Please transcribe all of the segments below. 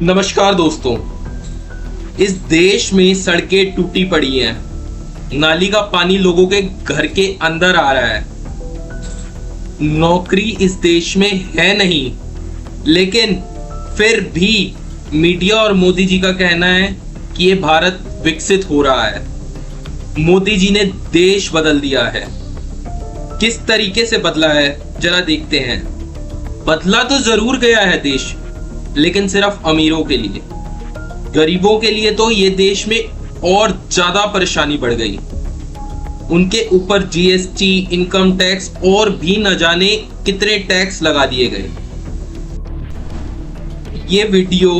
नमस्कार दोस्तों। इस देश में सड़कें टूटी पड़ी हैं, नाली का पानी लोगों के घर के अंदर आ रहा है, नौकरी इस देश में है नहीं, लेकिन फिर भी मीडिया और मोदी जी का कहना है कि ये भारत विकसित हो रहा है। मोदी जी ने देश बदल दिया है। किस तरीके से बदला है जरा देखते हैं। बदला तो जरूर गया है देश, लेकिन सिर्फ अमीरों के लिए। गरीबों के लिए तो ये देश में और ज्यादा परेशानी बढ़ गई। उनके ऊपर जीएसटी, इनकम टैक्स और भी न जाने कितने टैक्स लगा दिए गए। ये वीडियो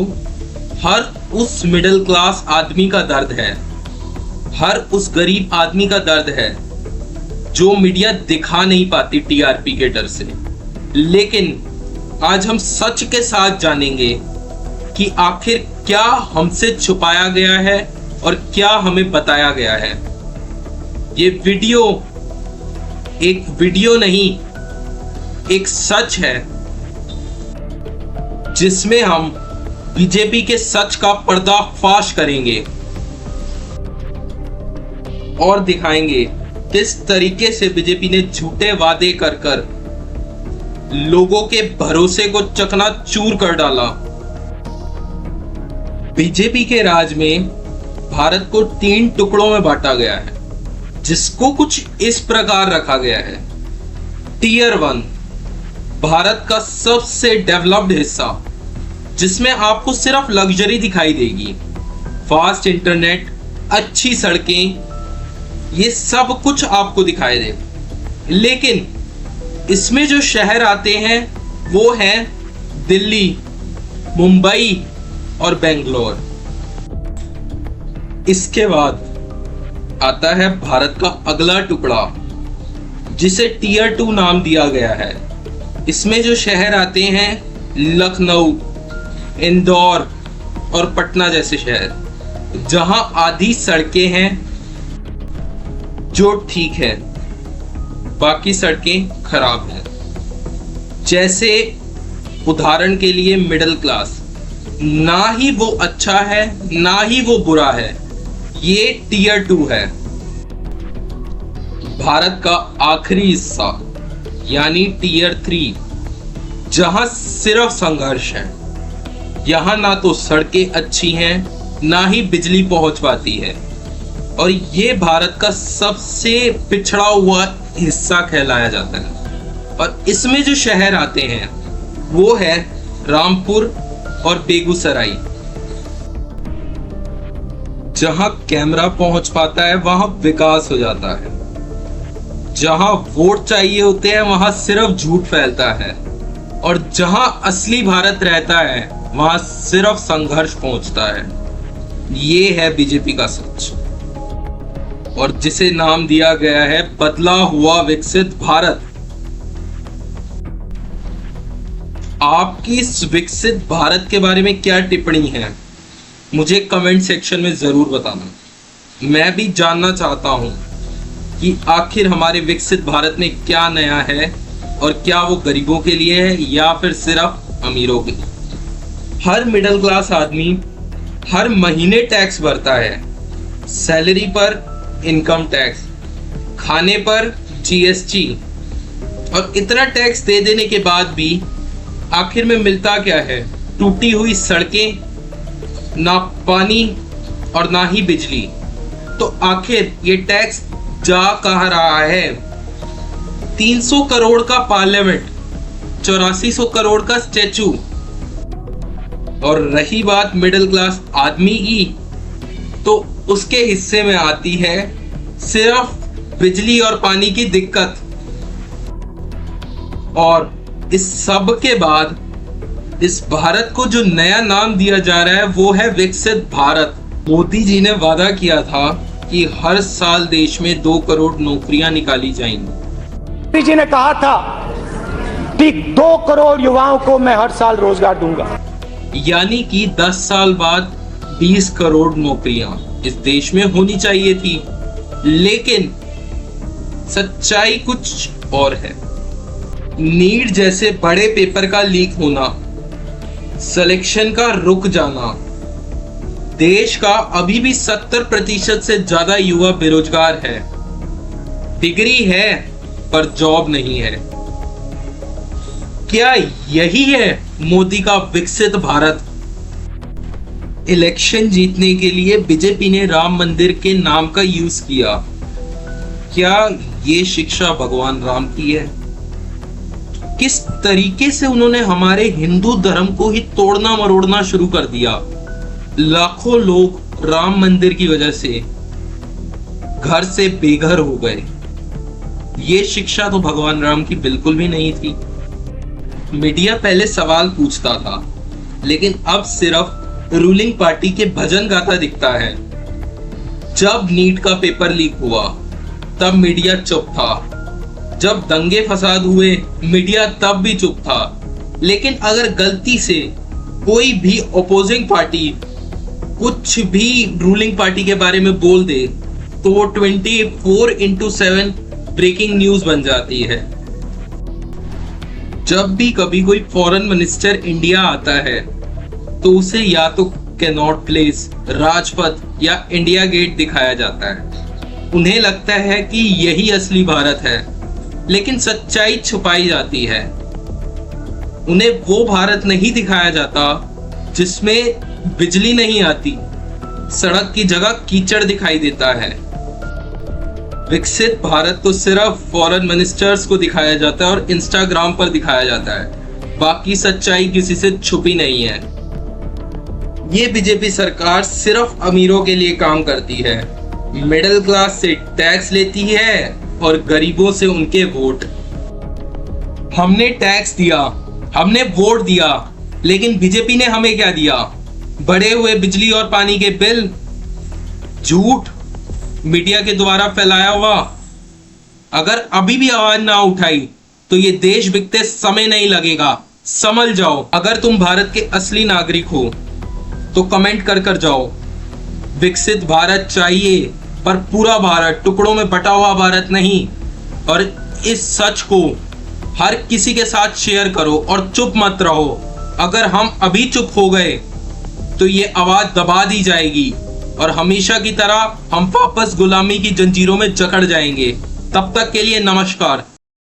हर उस मिडिल क्लास आदमी का दर्द है, हर उस गरीब आदमी का दर्द है जो मीडिया दिखा नहीं पाती टीआरपी के डर से। लेकिन आज हम सच के साथ जानेंगे कि आखिर क्या हमसे छुपाया गया है और क्या हमें बताया गया है। ये वीडियो एक वीडियो नहीं, एक सच है जिसमें हम बीजेपी के सच का पर्दाफाश करेंगे और दिखाएंगे किस तरीके से बीजेपी ने झूठे वादे कर कर लोगों के भरोसे को चकनाचूर कर डाला। बीजेपी के राज में भारत को 3 टुकड़ों में बांटा गया है, जिसको कुछ इस प्रकार रखा गया है। टीयर 1 भारत का सबसे डेवलप्ड हिस्सा, जिसमें आपको सिर्फ लग्जरी दिखाई देगी, फास्ट इंटरनेट, अच्छी सड़कें, ये सब कुछ आपको दिखाई देगा। लेकिन इसमें जो शहर आते हैं वो हैं दिल्ली, मुंबई और बेंगलोर। इसके बाद आता है भारत का अगला टुकड़ा, जिसे टीयर 2 नाम दिया गया है। इसमें जो शहर आते हैं लखनऊ, इंदौर और पटना जैसे शहर, जहां आधी सड़कें हैं जो ठीक है, बाकी सड़कें खराब हैं। जैसे उदाहरण के लिए मिडिल क्लास, ना ही वो अच्छा है ना ही वो बुरा है, ये टीयर 2 है। भारत का आखिरी हिस्सा यानी टीयर 3, जहां सिर्फ संघर्ष है। यहां ना तो सड़कें अच्छी हैं ना ही बिजली पहुंच पाती है, और ये भारत का सबसे पिछड़ा हुआ हिस्सा कहलाया जाता है। और इसमें जो शहर आते हैं वो है रामपुर और बेगूसराय। जहां कैमरा पहुंच पाता है वहां विकास हो जाता है, जहां वोट चाहिए होते हैं वहां सिर्फ झूठ फैलता है, और जहां असली भारत रहता है वहां सिर्फ संघर्ष पहुंचता है। ये है बीजेपी का सच, और जिसे नाम दिया गया है बदला हुआ विकसित भारत। आपकी इस विकसित भारत के बारे में क्या टिप्पणी है, मुझे कमेंट सेक्शन में जरूर बताना। मैं भी जानना चाहता हूं कि आखिर हमारे विकसित भारत में क्या नया है, और क्या वो गरीबों के लिए है या फिर सिर्फ अमीरों के लिए। हर मिडिल क्लास आदमी हर महीने टैक्स भरता है, सैलरी पर इनकम टैक्स, खाने पर जीएसटी, और इतना टैक्स दे देने के बाद भी आखिर में मिलता क्या है? टूटी हुई सड़कें, ना पानी और ना ही बिजली। तो आखिर ये टैक्स जा कहाँ रहा है? 300 करोड़ का पार्लियामेंट, 8400 करोड़ का स्टैचू, और रही बात मिडिल क्लास आदमी की, तो उसके हिस्से में आती है सिर्फ बिजली और पानी की दिक्कत। और इस सब के बाद इस भारत को जो नया नाम दिया जा रहा है वो है विकसित भारत। मोदी जी ने वादा किया था कि हर साल देश में 2 करोड़ नौकरियां निकाली जाएंगी। मोदी जी ने कहा था कि 2 करोड़ युवाओं को मैं हर साल रोजगार दूंगा, यानी कि 10 साल बाद 20 करोड़ नौकरियां इस देश में होनी चाहिए थी। लेकिन सच्चाई कुछ और है। नीट जैसे बड़े पेपर का लीक होना, सिलेक्शन का रुक जाना। देश का अभी भी 70% से ज्यादा युवा बेरोजगार है। डिग्री है पर जॉब नहीं है। क्या यही है मोदी का विकसित भारत? इलेक्शन जीतने के लिए बीजेपी ने राम मंदिर के नाम का यूज किया। क्या ये शिक्षा भगवान राम की है? किस तरीके से उन्होंने हमारे हिंदू धर्म को ही तोड़ना मरोड़ना शुरू कर दिया। लाखों लोग राम मंदिर की वजह से घर से बेघर हो गए। ये शिक्षा तो भगवान राम की बिल्कुल भी नहीं थी। मीडिया पहले सवाल पूछता था, लेकिन अब सिर्फ रूलिंग पार्टी के भजन गाता दिखता है। जब नीट का पेपर लीक हुआ तब मीडिया चुप था। जब दंगे फसाद हुए मीडिया तब भी चुप था। लेकिन अगर गलती से कोई भी अपोजिंग पार्टी कुछ भी रूलिंग पार्टी के बारे में बोल दे तो वो 24/7 ब्रेकिंग न्यूज बन जाती है। जब भी कभी कोई फॉरेन मिनिस्टर इंडिया आता है तो उसे या तो कैनॉट प्लेस, राजपथ या इंडिया गेट दिखाया जाता है। उन्हें लगता है कि यही असली भारत है, लेकिन सच्चाई छुपाई जाती है। उन्हें वो भारत नहीं दिखाया जाता जिसमें बिजली नहीं आती, सड़क की जगह कीचड़ दिखाई देता है। विकसित भारत तो सिर्फ फॉरेन मिनिस्टर्स को दिखाया जाता है और इंस्टाग्राम पर दिखाया जाता है। बाकी सच्चाई किसी से छुपी नहीं है। ये बीजेपी सरकार सिर्फ अमीरों के लिए काम करती है। मिडिल क्लास से टैक्स लेती है और गरीबों से उनके वोट। हमने टैक्स दिया, हमने वोट दिया, लेकिन बीजेपी ने हमें क्या दिया? बढ़े हुए बिजली और पानी के बिल। झूठ मीडिया के द्वारा फैलाया हुआ। अगर अभी भी आवाज ना उठाई तो ये देश बिकते समय नहीं लगेगा। समझ जाओ। अगर तुम भारत के असली नागरिक हो तो कमेंट कर जाओ। विकसित भारत चाहिए, पर पूरा भारत, टुकड़ों में बटा हुआ भारत नहीं। और इस सच को हर किसी के साथ शेयर करो और चुप मत रहो। अगर हम अभी चुप हो गए तो ये आवाज दबा दी जाएगी और हमेशा की तरह हम वापस गुलामी की जंजीरों में जकड़ जाएंगे। तब तक के लिए नमस्कार।